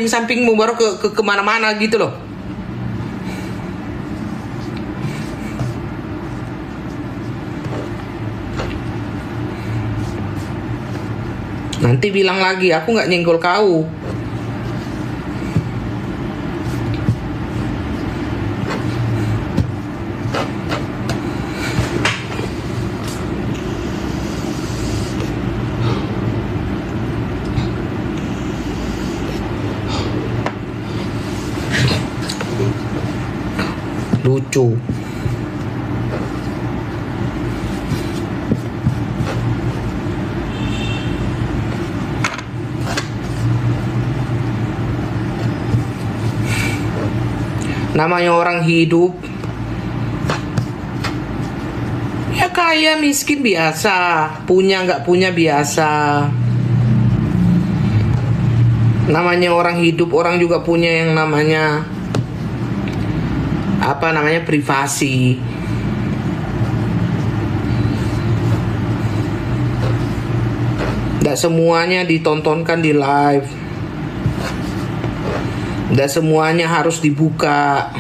sampingmu baru ke kemana-mana gitu loh. Nanti bilang lagi aku nggak nyenggol kau. Lucu. Namanya orang hidup, ya kaya miskin biasa, punya nggak punya biasa. Namanya orang hidup, orang juga punya yang namanya privasi. Nggak semuanya ditontonkan di live. Nggak semuanya harus dibuka.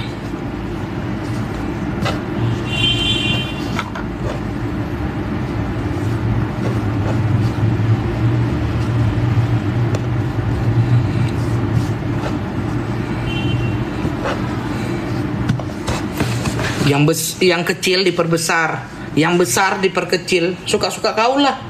Yang kecil diperbesar, yang besar diperkecil. Suka-suka kau lah.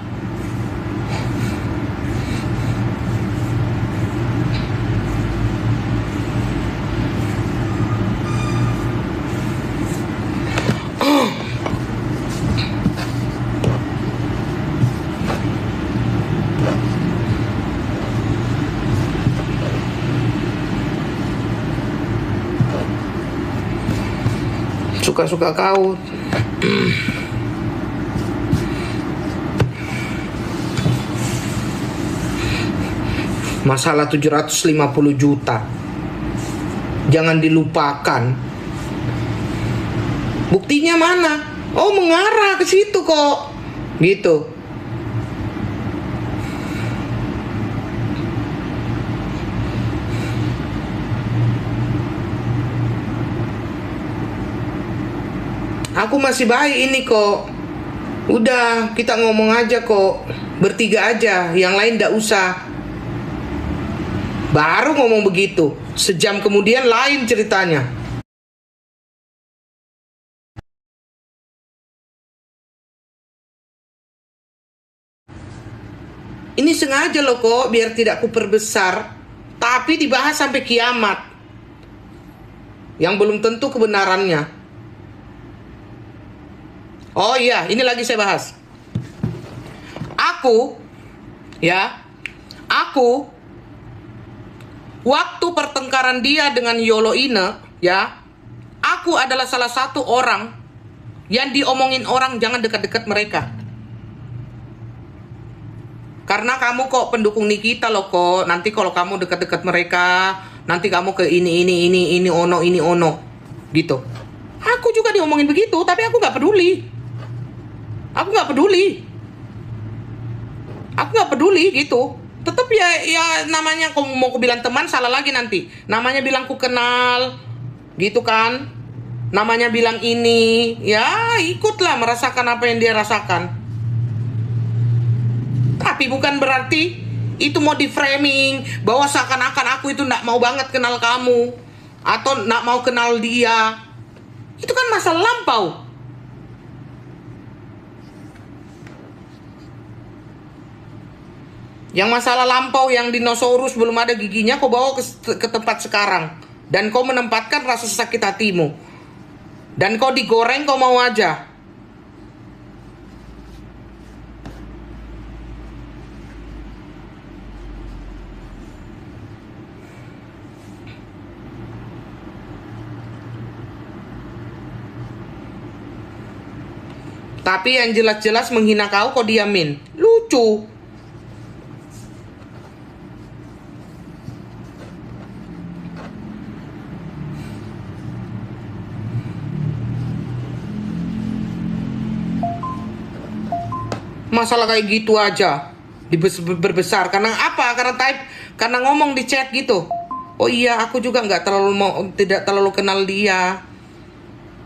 Suka-suka kau. Masalah 750 juta jangan dilupakan. Buktinya mana? Oh, mengarah ke situ kok. Gitu. Aku masih baik ini kok. Udah, kita ngomong aja kok. Bertiga aja, yang lain ndak usah. Baru ngomong begitu, sejam kemudian lain ceritanya. Ini sengaja loh kok, biar tidak kuperbesar. Tapi dibahas sampai kiamat. Yang belum tentu kebenarannya. Oh iya, ini lagi saya bahas. Aku waktu pertengkaran dia dengan Yolo Ine, aku adalah salah satu orang yang diomongin orang jangan dekat-dekat mereka. Karena kamu kok pendukung Nikita loh kok. Nanti kalau kamu dekat-dekat mereka, nanti kamu ke ini ono gitu. Aku juga diomongin begitu, tapi aku nggak peduli. Aku nggak peduli gitu. Tetap ya namanya kalau mau aku bilang teman salah lagi nanti. Namanya bilang ku kenal, gitu kan? Namanya bilang ini, ya ikutlah merasakan apa yang dia rasakan. Tapi bukan berarti itu mau di framing bahwa seakan-akan aku itu nggak mau banget kenal kamu atau nggak mau kenal dia. Itu kan masa lampau. Yang masalah lampau yang dinosaurus belum ada giginya kau bawa ke tempat sekarang. Dan kau menempatkan rasa sakit hatimu. Dan kau digoreng kau mau aja. Tapi yang jelas-jelas menghina kau diamin. Lucu. Masalah kayak gitu aja diberbesar karena apa? Karena ngomong di chat gitu. Oh iya, aku juga tidak terlalu kenal dia.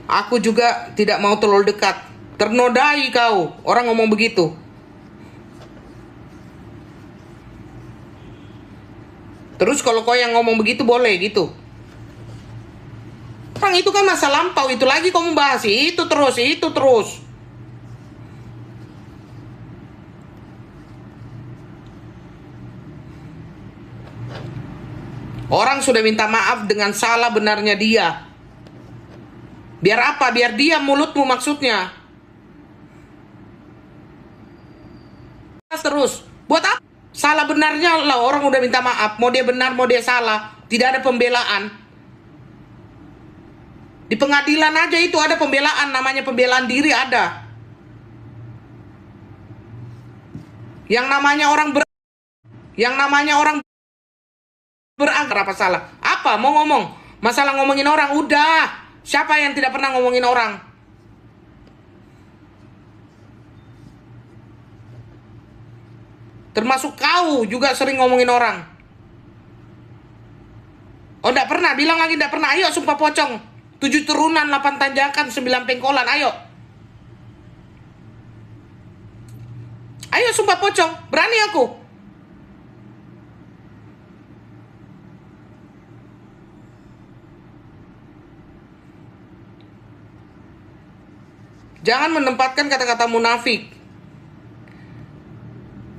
Aku juga tidak mau terlalu dekat. Ternodai kau, orang ngomong begitu. Terus kalau kau yang ngomong begitu boleh gitu. Orang itu kan masa lampau, itu lagi kau membahas itu terus, itu terus. Orang sudah minta maaf dengan salah benarnya dia. Biar apa? Biar dia mulutmu maksudnya. Terus. Buat apa? Salah benarnya lah orang udah minta maaf. Mau dia benar, mau dia salah. Tidak ada pembelaan. Di pengadilan aja itu ada pembelaan. Namanya pembelaan diri ada. Yang namanya orang beranggar apa salah? Apa? Mau ngomong? Masalah ngomongin orang? Udah. Siapa yang tidak pernah ngomongin orang? Termasuk kau juga sering ngomongin orang. Oh, enggak pernah. Bilang lagi enggak pernah. Ayo, sumpah pocong. 7 turunan, 8 tanjakan, 9 pengkolan. Ayo. Ayo, sumpah pocong. Berani aku. Jangan menempatkan kata-kata munafik.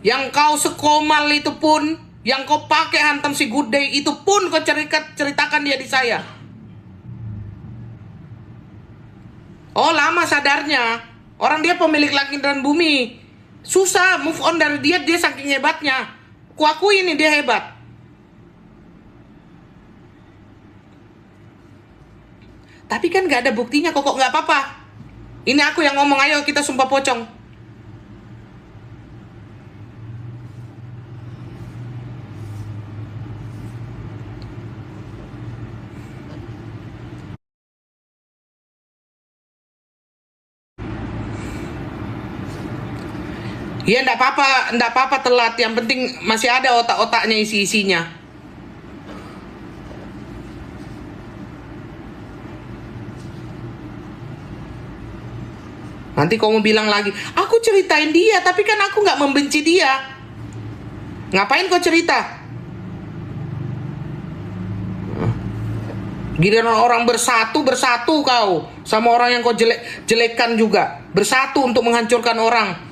Yang kau sekomal itu pun, yang kau pakai hantam si Good Day itu pun kau ceritakan dia di saya. Oh, lama sadarnya. Orang dia pemilik langit dan bumi. Susah move on dari dia saking hebatnya. Kuakui ini dia hebat. Tapi kan gak ada buktinya kok gak apa-apa. Ini aku yang ngomong, ayo kita sumpah pocong. Ya enggak apa-apa telat. Yang penting masih ada otak-otaknya isi-isinya. Nanti kamu bilang lagi, aku ceritain dia, tapi kan aku nggak membenci dia. Ngapain kau cerita? Giliran orang bersatu kau sama orang yang kau jelekkan juga. Bersatu untuk menghancurkan orang.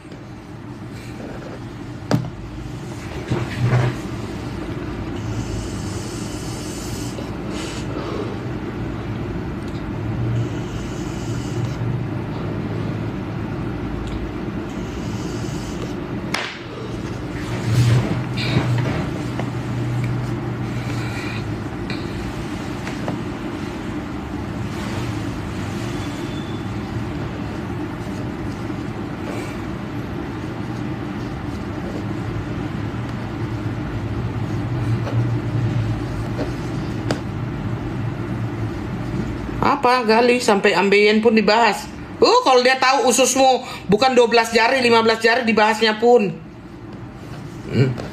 Apa gali sampai ambeien pun dibahas. Kalau dia tahu ususmu bukan 12 jari, 15 jari dibahasnya pun.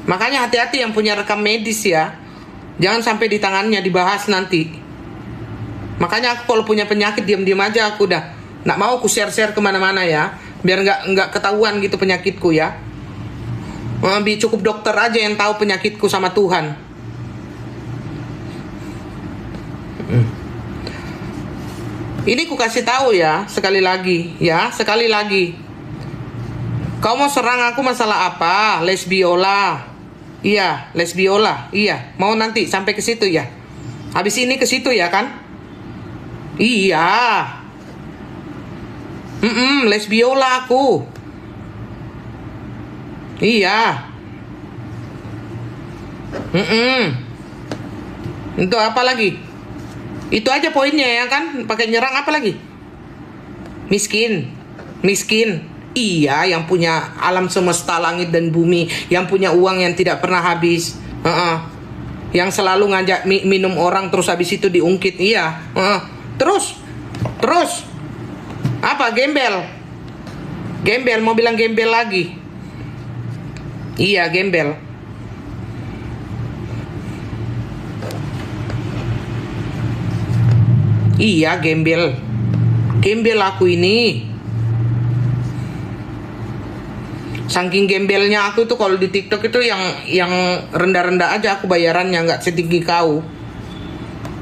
Makanya hati-hati yang punya rekam medis ya. Jangan sampai di tangannya dibahas nanti. Makanya aku kalau punya penyakit diam-diam aja aku dah. Nggak mau aku share-share kemana-mana ya. Biar nggak ketahuan gitu penyakitku ya. Cukup dokter aja yang tahu penyakitku sama Tuhan. Ini ku kasih tahu ya, sekali lagi. Kau mau serang aku masalah apa? Lesbiola. Iya, lesbiola. Iya, mau nanti sampai ke situ ya. Habis ini ke situ ya kan? Iya. Lesbiola aku. Iya. Itu apa lagi? Itu aja poinnya ya kan? Pakai nyerang apa lagi? Miskin. Iya, yang punya alam semesta langit dan bumi, yang punya uang yang tidak pernah habis. Yang selalu ngajak minum orang terus habis itu diungkit. Iya. Terus. Apa? Gembel. Mau bilang gembel lagi. Iya, gembel. Iya, gembel. Gembel aku ini. Saking gembelnya aku itu kalau di TikTok itu yang rendah-rendah aja aku bayarannya, nggak setinggi kau.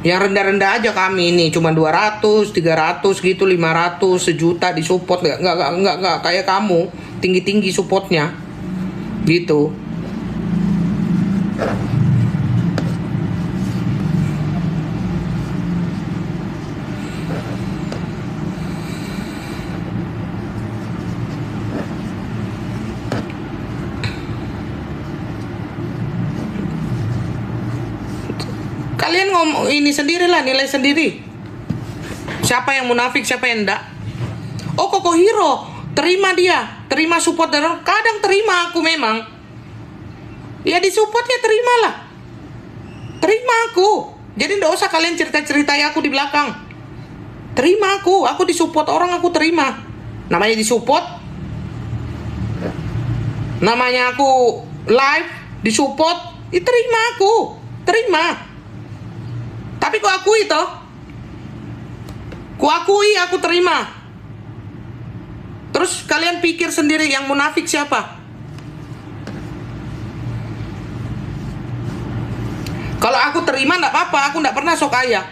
Yang rendah-rendah aja kami ini cuma 200, 300 gitu, 500, sejuta di support, nggak kayak kamu tinggi-tinggi supportnya gitu. Kalian ngomong ini sendirilah, nilai sendiri. Siapa yang munafik, siapa yang enggak. Oh, Koko Hero, terima dia. Terima support dari orang. Kadang terima aku memang. Ya disupport ya terimalah. Terima aku. Jadi enggak usah kalian cerita-ceritai aku di belakang. Terima aku disupport orang, aku terima. Namanya disupport. Namanya aku live, disupport. Ya terima aku. Terima. Tapi ku akui toh. Ku akui aku terima. Terus kalian pikir sendiri yang munafik siapa? Kalau aku terima enggak apa-apa, aku enggak pernah sok kaya.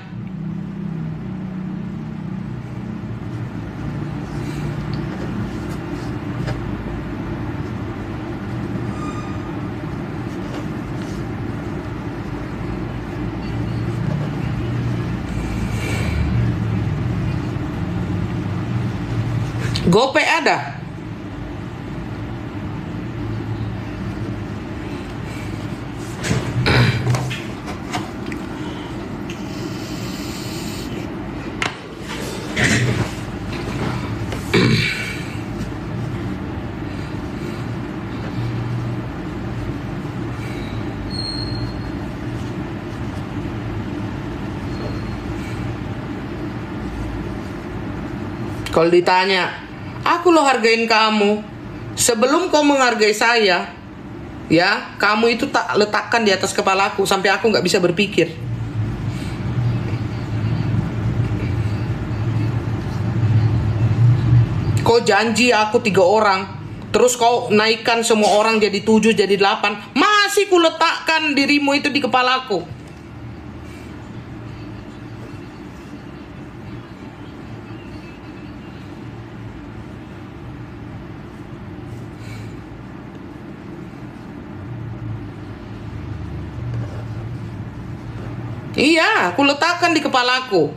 Gope ada. Kalau ditanya, aku lo hargain kamu. Sebelum kau menghargai saya, ya, kamu itu tak letakkan di atas kepalaku sampai aku nggak bisa berpikir. Kau janji aku 3 orang, terus kau naikkan semua orang jadi 7, jadi 8. Masih ku letakkan dirimu itu di kepalaku. Iya, aku letakkan di kepalaku.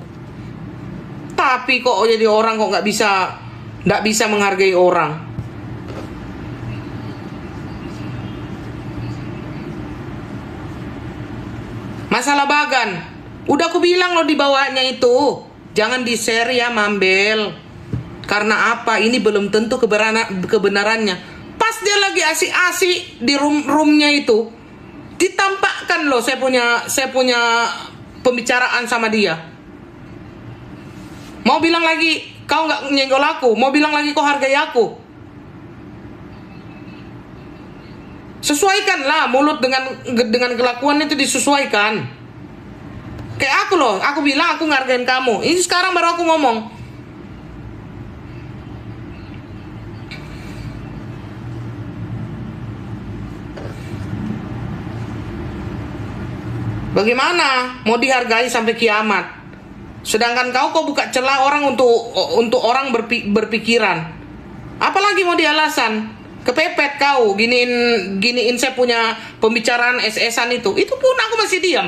Tapi kok jadi orang kok nggak bisa menghargai orang. Masalah Bagan, udah aku bilang lo di bawahnya itu, jangan di share ya Mambel. Karena apa? Ini belum tentu kebenarannya. Pas dia lagi asik-asik di roomnya itu, ditampakkan loh saya punya pembicaraan sama dia. Mau bilang lagi kau nggak nyenggol aku, mau bilang lagi kau hargai aku. Sesuaikanlah mulut dengan kelakuan itu, disesuaikan. Kayak aku loh, aku bilang aku ngargain kamu. Ini sekarang baru aku ngomong. Bagaimana mau dihargai sampai kiamat? Sedangkan kau buka celah orang untuk orang berpikiran. Apalagi mau dialasan? Kepepet kau giniin saya punya pembicaraan SS-an itu pun aku masih diam.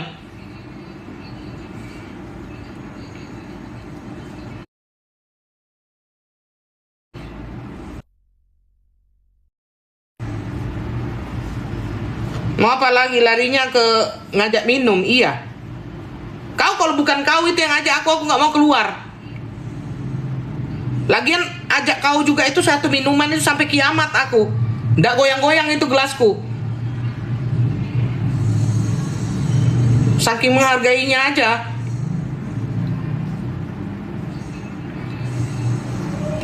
Mau apa lagi larinya ke ngajak minum? Iya. Kau kalau bukan kau itu yang ajak aku nggak mau keluar. Lagian ajak kau juga itu satu minuman itu sampai kiamat aku. Nggak goyang-goyang itu gelasku. Saking menghargainya aja.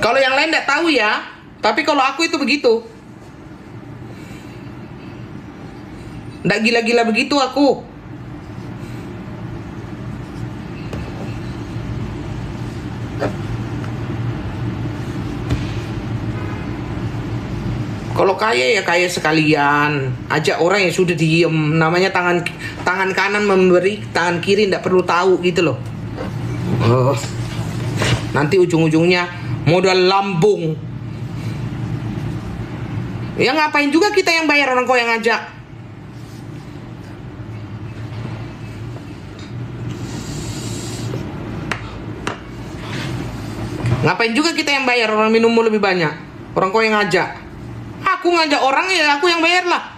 Kalau yang lain nggak tahu ya. Tapi kalau aku itu begitu. Nggak gila-gila begitu aku. Kalau kaya ya kaya sekalian. Ajak orang yang sudah diem. Namanya tangan kanan memberi, tangan kiri tidak perlu tahu gitu loh. Nanti ujung-ujungnya modal lambung. Ya ngapain juga kita yang bayar, orang kau yang ngajak. Ngapain juga kita yang bayar, orang minummu lebih banyak. Orang kau yang ngajak. Aku ngajak orang ya aku yang bayar lah.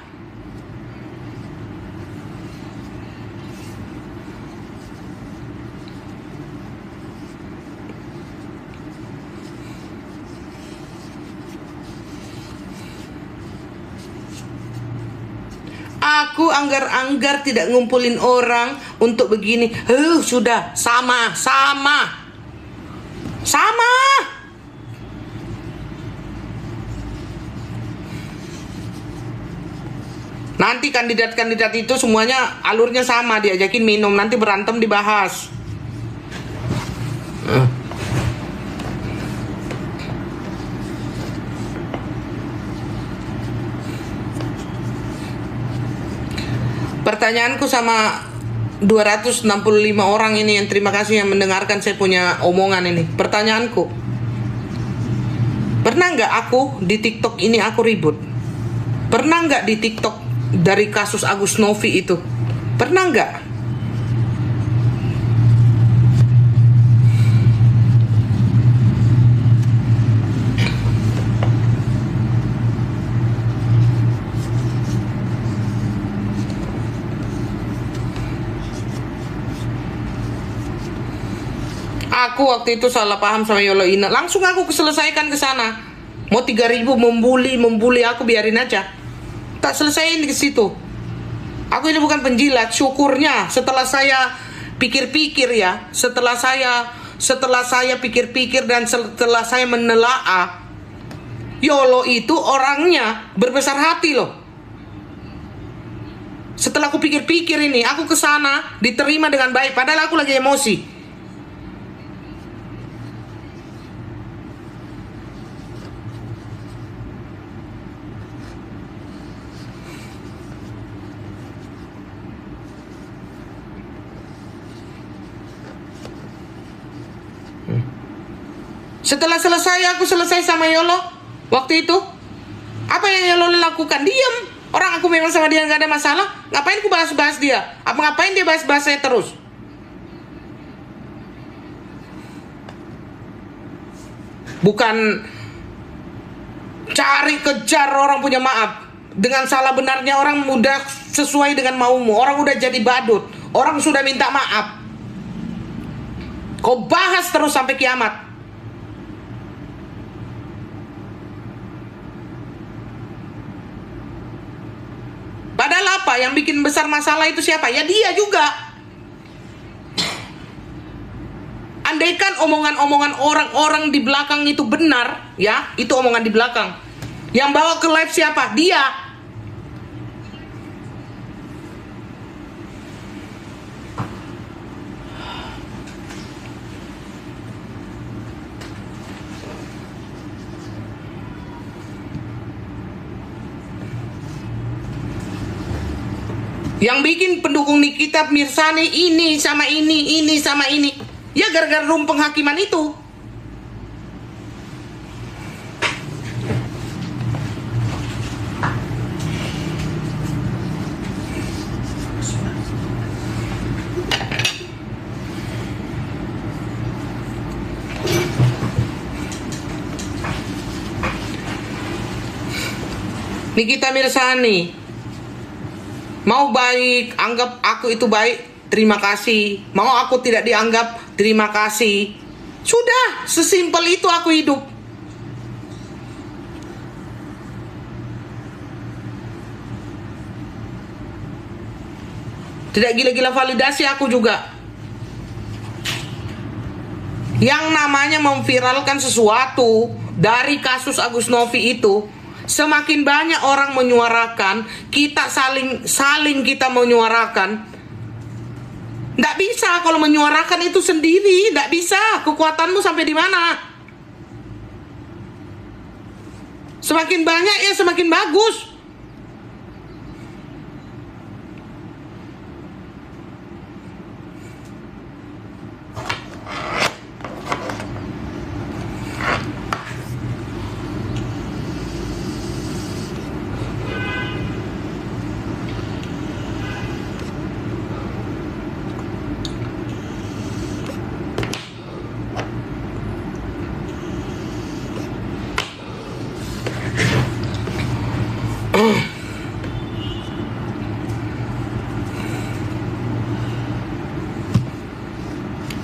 Aku anggar-anggar tidak ngumpulin orang untuk begini. Sudah sama. Nanti kandidat-kandidat itu semuanya alurnya sama, diajakin minum, nanti berantem dibahas. Pertanyaanku sama 265 orang ini yang terima kasih yang mendengarkan saya punya omongan ini. Pertanyaanku, pernah nggak aku di TikTok ini aku ribut? Pernah nggak di TikTok dari kasus Agus Novi itu? Pernah nggak? Aku waktu itu salah paham sama Yolo Ina, langsung aku selesaikan ke sana. Mau 3.000 membuli aku biarin aja. Tak selesaiin ke situ. Aku ini bukan penjilat. Syukurnya setelah saya pikir-pikir ya, setelah saya pikir-pikir dan setelah saya menelaah, Yolo itu orangnya berbesar hati loh. Setelah aku pikir-pikir ini, aku ke sana diterima dengan baik padahal aku lagi emosi. Setelah aku selesai sama Yolo waktu itu, apa yang Yolo lakukan? Diam. Orang aku memang sama dia nggak ada masalah. Ngapain aku bahas-bahas dia? Ngapain dia bahas-bahas saya terus? Bukan cari kejar orang punya maaf. Dengan salah benarnya orang udah sesuai dengan maumu. Orang udah jadi badut. Orang sudah minta maaf. Kau bahas terus sampai kiamat. Padahal apa? Yang bikin besar masalah itu siapa? Ya dia juga. Andaikan omongan-omongan orang-orang di belakang itu benar, ya, itu omongan di belakang. Yang bawa ke live siapa? Dia. Yang bikin pendukung Nikita Mirzani ini sama ini. Ya gara-gara room penghakiman itu. Nikita Mirzani mau baik, anggap aku itu baik, terima kasih. Mau aku tidak dianggap, terima kasih. Sudah, sesimpel itu aku hidup. Tidak gila-gila validasi aku juga. Yang namanya memviralkan sesuatu dari kasus Agus Novi itu, semakin banyak orang menyuarakan, kita saling kita menyuarakan. Nggak bisa kalau menyuarakan itu sendiri, nggak bisa. Kekuatanmu sampai di mana? Semakin banyak ya semakin bagus.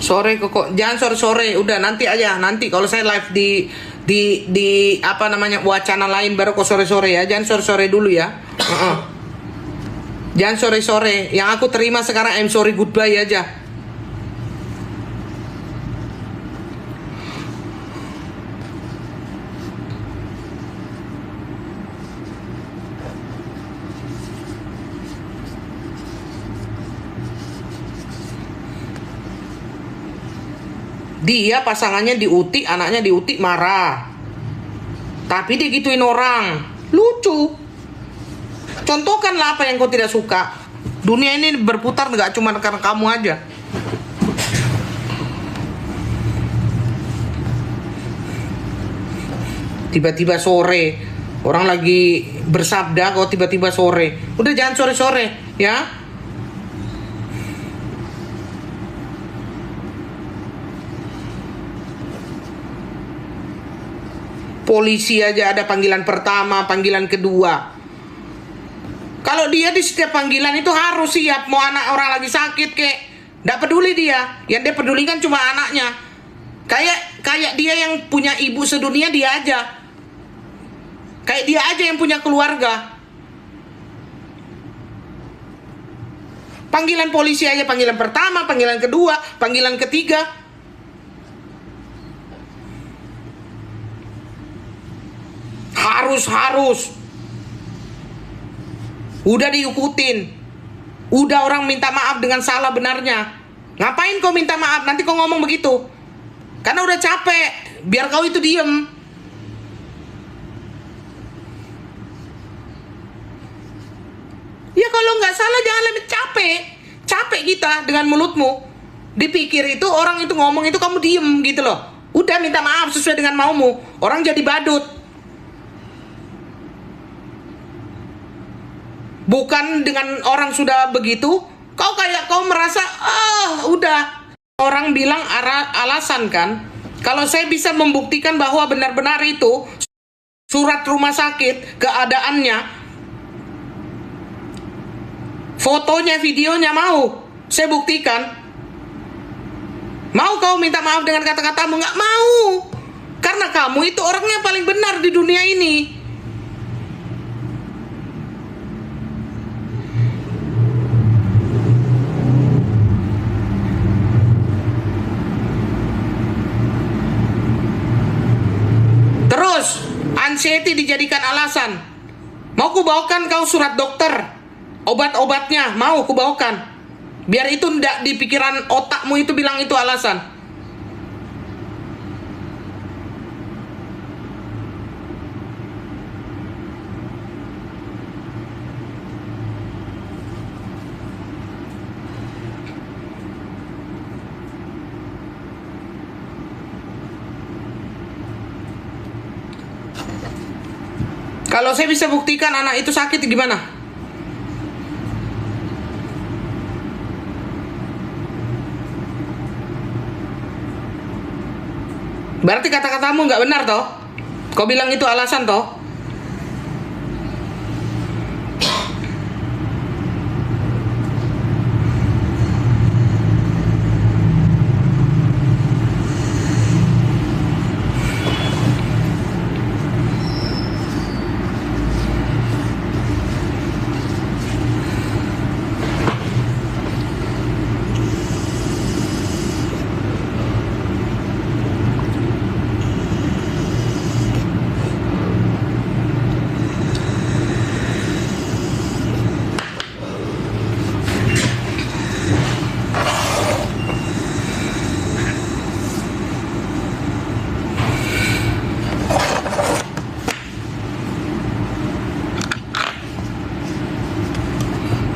Sore kok, jangan sore-sore, udah nanti aja, nanti kalau saya live di apa namanya wacana lain baru kok sore-sore ya, jangan sore-sore dulu ya. Jangan sore-sore, yang aku terima sekarang I'm sorry goodbye aja. Dia pasangannya diutik, anaknya diutik, marah. Tapi digituin orang. Lucu. Contohkanlah apa yang kau tidak suka. Dunia ini berputar nggak cuma karena kamu aja. Tiba-tiba sore, orang lagi bersabda kok tiba-tiba sore. Udah jangan sore-sore ya. Polisi aja ada panggilan pertama, panggilan kedua. Kalau dia di setiap panggilan itu harus siap. Mau anak orang lagi sakit kek, nggak peduli dia. Yang dia pedulikan cuma anaknya. Kayak dia yang punya ibu sedunia, dia aja. Kayak dia aja yang punya keluarga. Panggilan polisi aja, panggilan pertama, panggilan kedua, panggilan ketiga. Harus udah diikutin, udah orang minta maaf dengan salah benarnya. Ngapain kau minta maaf? Nanti kau ngomong begitu karena udah capek. Biar kau itu diem. Ya kalau nggak salah jangan lebih capek kita dengan mulutmu. Dipikir itu orang itu ngomong itu kamu diem gitu loh. Udah minta maaf sesuai dengan maumu. Orang jadi badut. Bukan dengan orang sudah begitu, kau merasa, udah. Orang bilang alasan kan, kalau saya bisa membuktikan bahwa benar-benar itu surat rumah sakit, keadaannya, fotonya, videonya mau, saya buktikan. Mau kau minta maaf dengan kata-katamu? Nggak mau. Karena kamu itu orangnya paling benar di dunia ini. Terus, anxiety dijadikan alasan. Mau ku bawakan kau surat dokter, obat-obatnya, mau ku bawakan. Biar itu ndak di pikiran otakmu itu bilang itu alasan. Kalau saya bisa buktikan anak itu sakit gimana? Berarti kata-katamu nggak benar toh? Kau bilang itu alasan toh?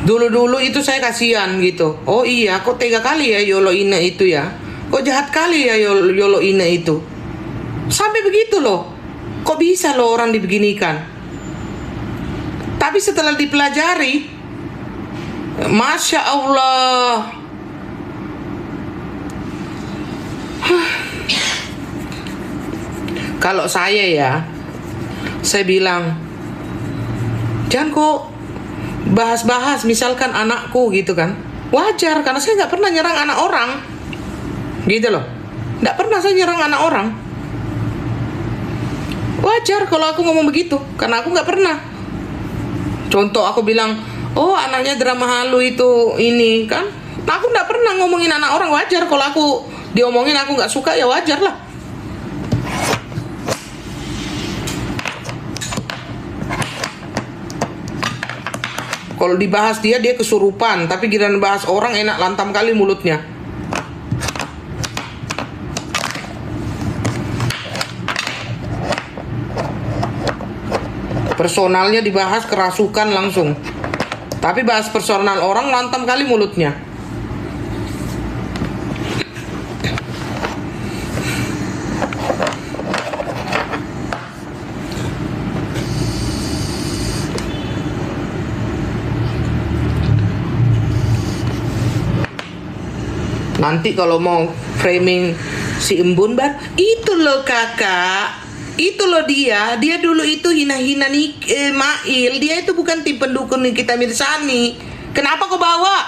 Dulu-dulu itu saya kasihan gitu. Oh iya, kok tega kali ya Yolo Ine itu ya. Kok jahat kali ya Yolo Ine itu. Sampai begitu loh. Kok bisa loh orang dibeginikan. Tapi setelah dipelajari, Masya Allah. Kalau saya bilang, jangan kok bahas-bahas misalkan anakku gitu kan. Wajar, karena saya nggak pernah nyerang anak orang. Gitu loh. Nggak pernah saya nyerang anak orang. Wajar kalau aku ngomong begitu, karena aku nggak pernah. Contoh aku bilang, oh anaknya drama halu itu ini kan. Nah, aku nggak pernah ngomongin anak orang. Wajar kalau aku diomongin aku nggak suka, ya wajar lah. Kalau dibahas dia kesurupan, tapi giliran bahas orang enak lantam kali mulutnya. Personalnya dibahas kerasukan langsung. Tapi bahas personal orang lantam kali mulutnya. Nanti kalau mau framing si Embun itu loh kakak, itu loh dia dulu itu hina-hina nih Mail, dia itu bukan tim pendukung Nikita Mirzani. Kenapa kau bawa?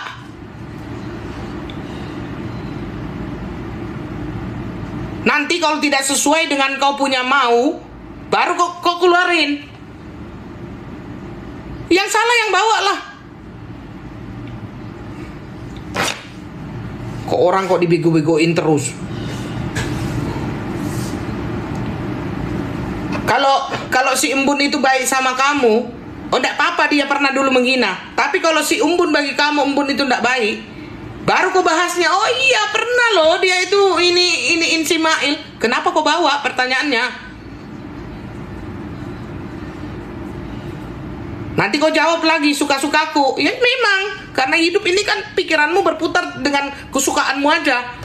Nanti kalau tidak sesuai dengan kau punya mau, baru kau keluarin. Yang salah yang bawa lah. Kok orang kok dibego-begoin terus. Kalau si Embun itu baik sama kamu, oh enggak apa-apa dia pernah dulu menghina. Tapi kalau si Embun bagi kamu Embun itu enggak baik, baru kau bahasnya. Oh iya pernah loh dia itu iniin si Mail. Kenapa kau bawa pertanyaannya? Nanti kau jawab lagi suka-sukaku. Ya memang, karena hidup ini kan pikiranmu berputar dengan kesukaanmu aja.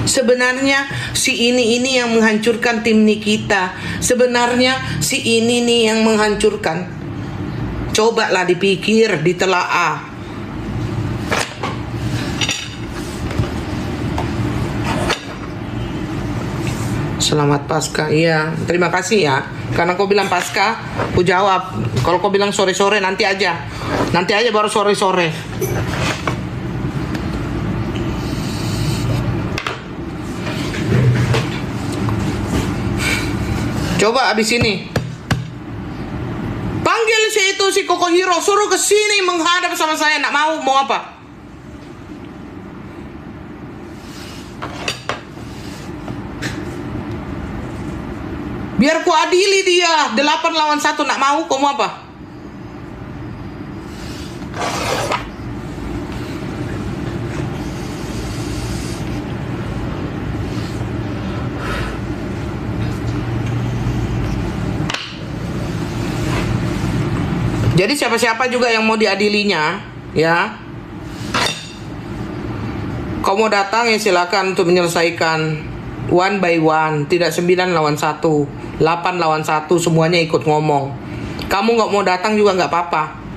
Sebenarnya si ini yang menghancurkan tim Nikita. Sebenarnya si ini nih yang menghancurkan. Cobalah dipikir, ditelaah. Selamat Pasca. Iya, terima kasih ya. Karena kau bilang Pasca, aku jawab. Kalau kau bilang sore-sore nanti aja. Nanti aja baru sore-sore. Coba abis ini panggil si Koko Hiro, suruh ke sini menghadap sama saya. Nak mau apa? Biar ku adili dia 8 lawan 1. Nak mau? Kamu apa? Jadi siapa-siapa juga yang mau diadilinya, ya, kau mau datang ya silakan untuk menyelesaikan one by one, tidak 9 lawan 1, 8 lawan 1, semuanya ikut ngomong. Kamu nggak mau datang juga nggak apa-apa.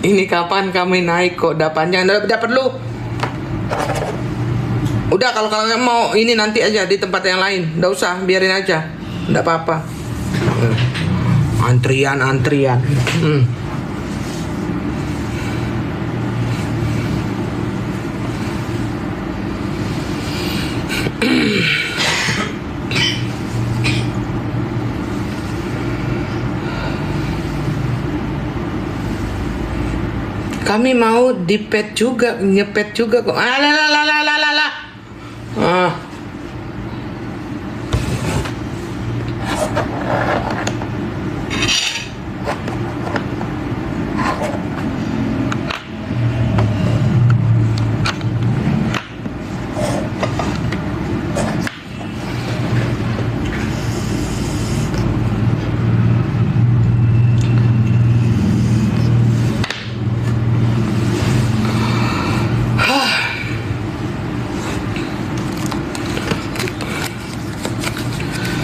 Ini kapan kami naik kok dapannya? Nggak perlu. Udah, kalau kalian mau ini nanti aja di tempat yang lain. Nggak usah, biarin aja. Nggak apa-apa. Antrian. Kami mau dipet juga, nyepet juga kok. Lah. Ah.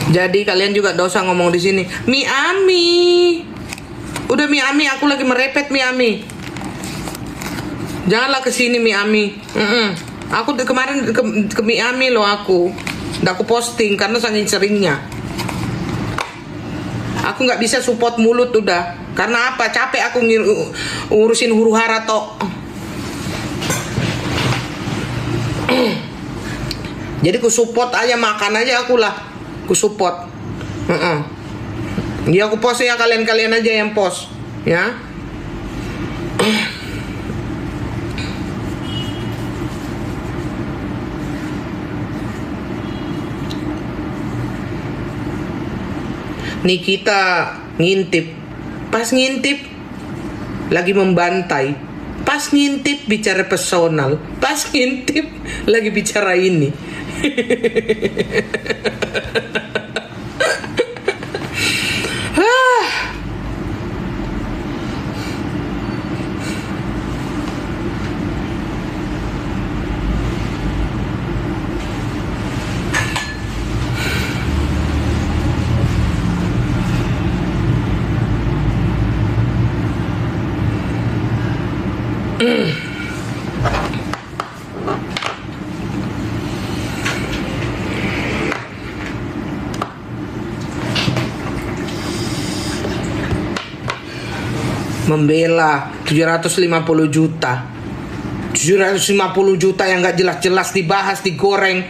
Jadi kalian juga dosa ngomong di sini. Miami. Udah Miami, aku lagi merepet Miami. Janganlah ke sini Miami. Aku kemarin ke Miami loh aku. Udah aku posting karena saking seringnya. Aku nggak bisa support mulut udah. Karena apa? Capek aku ngurusin huru hara tok. Jadi ku support aja, makan aja aku lah. Ku support. Ya aku post ya, kalian aja yang post ya. Nikita ngintip. Pas ngintip lagi membantai. Pas ngintip bicara personal. Pas ngintip lagi bicara ini. Membela 750 juta 750 juta yang gak jelas-jelas dibahas, digoreng.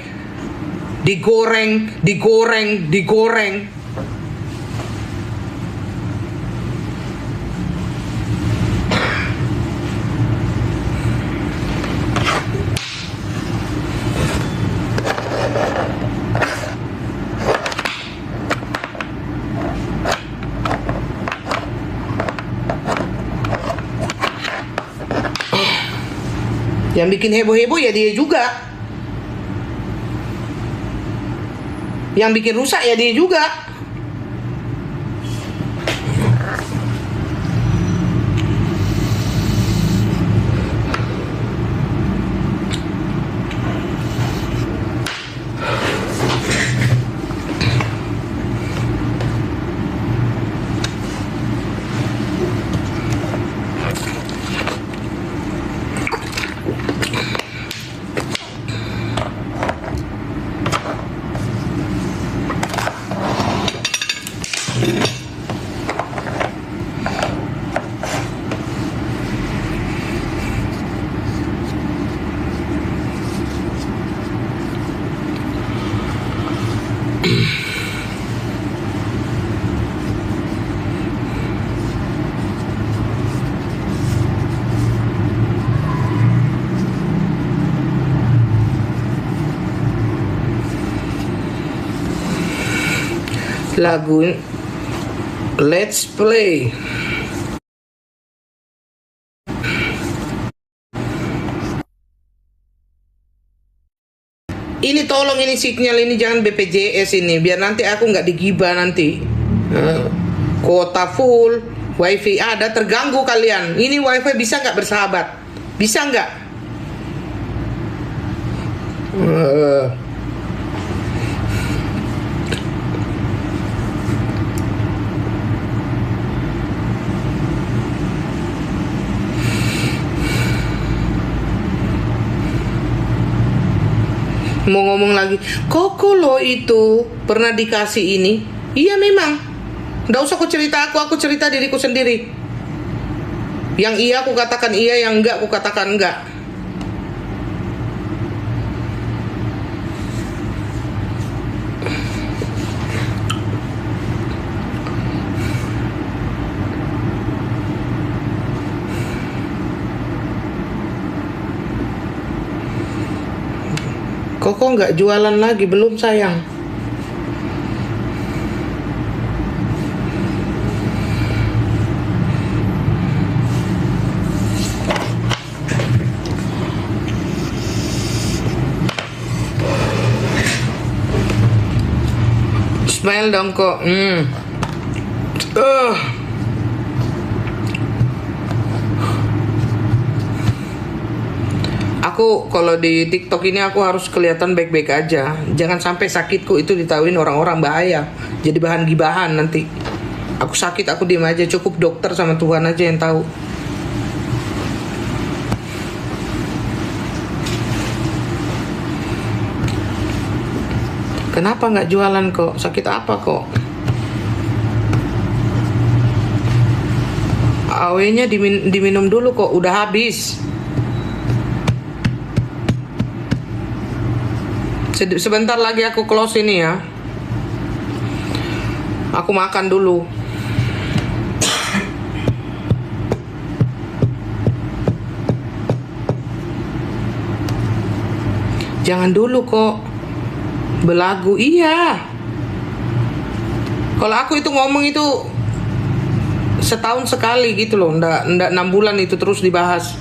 Yang bikin heboh-heboh ya dia juga. Yang bikin rusak ya dia juga. Lagu Let's Play. Ini tolong, ini sinyal ini jangan BPJS ini, biar nanti aku nggak digibah nanti. Kuota full, wifi ada, terganggu kalian. Ini wifi bisa nggak bersahabat? Bisa nggak? Mau ngomong lagi, Koko lo itu pernah dikasih ini. Iya memang. Nggak usah aku cerita diriku sendiri. Yang iya aku katakan iya, yang enggak aku katakan enggak. Koko nggak jualan lagi, belum sayang. Smile dong kok. Aku kalau di TikTok ini aku harus kelihatan baik-baik aja. Jangan sampai sakitku itu ditahuin orang-orang, bahaya. Jadi bahan gibahan nanti. Aku sakit aku diem aja, cukup dokter sama Tuhan aja yang tahu. Kenapa nggak jualan kok? Sakit apa kok? AW-nya diminum dulu kok, udah habis. Sebentar lagi aku close ini ya. Aku makan dulu. Jangan dulu kok. Belagu, iya. Kalau aku itu ngomong itu setahun sekali gitu loh, ndak 6 bulan itu terus dibahas.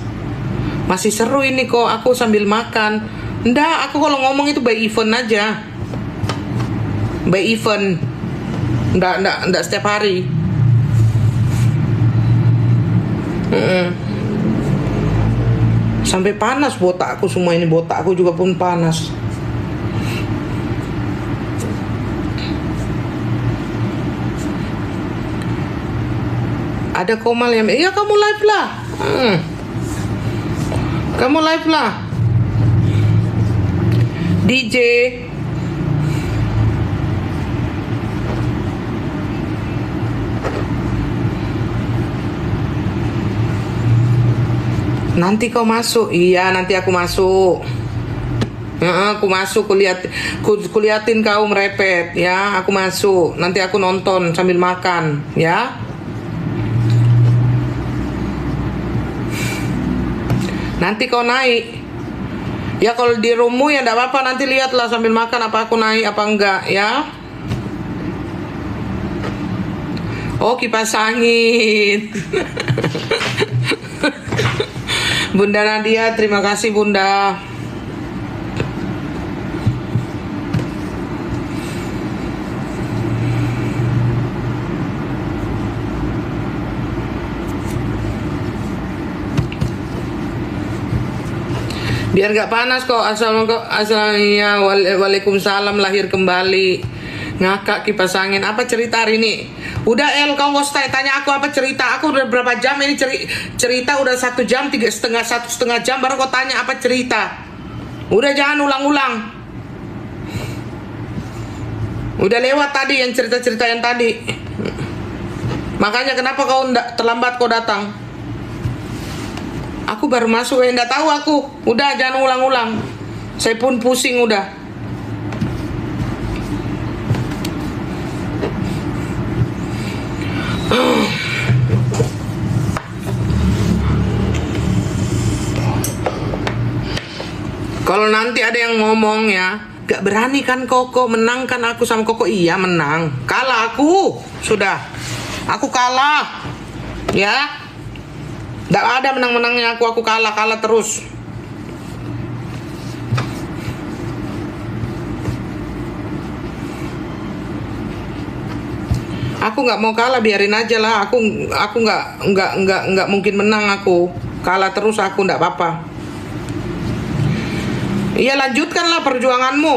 Masih seru ini kok, aku sambil makan. Ndak, aku kalau ngomong itu by event aja. By event. Ndak setiap hari. Sampai panas botak aku semua ini, botak aku juga pun panas. Ada Komal yang, iya kamu live lah. Kamu live lah. DJ. Nanti kau masuk. Iya, nanti aku masuk. Aku masuk, kuliatin kau merepet ya. Aku masuk. Nanti aku nonton sambil makan ya. Nanti kau naik. Ya kalau di rumahmu ya enggak apa-apa, nanti lihatlah sambil makan apa aku naik apa enggak ya. Oh, kipas angin. Bunda Nadia, terima kasih Bunda. Biar gak panas kok. Assalamualaikum. Waalaikumsalam, lahir kembali. Ngakak kipas angin. Apa cerita hari ini? Udah El, kau gak usah tanya aku apa cerita. Aku udah berapa jam ini cerita. Udah 1 jam, 1,5 jam baru kau tanya apa cerita. Udah jangan ulang-ulang. Udah lewat tadi yang cerita-cerita yang tadi. Makanya kenapa kau terlambat kau datang? Aku baru masuk, enggak tahu aku. Udah jangan ulang-ulang. Saya pun pusing udah. Kalau nanti ada yang ngomong ya, gak berani kan Koko menangkan aku sama Koko. Iya menang. Kalah aku. Sudah. Aku kalah. Ya. Nggak ada menang-menangnya aku kalah terus. Aku nggak mau kalah, biarin aja lah. Aku nggak mungkin menang aku. Kalah terus aku nggak apa-apa. Iya lanjutkanlah perjuanganmu.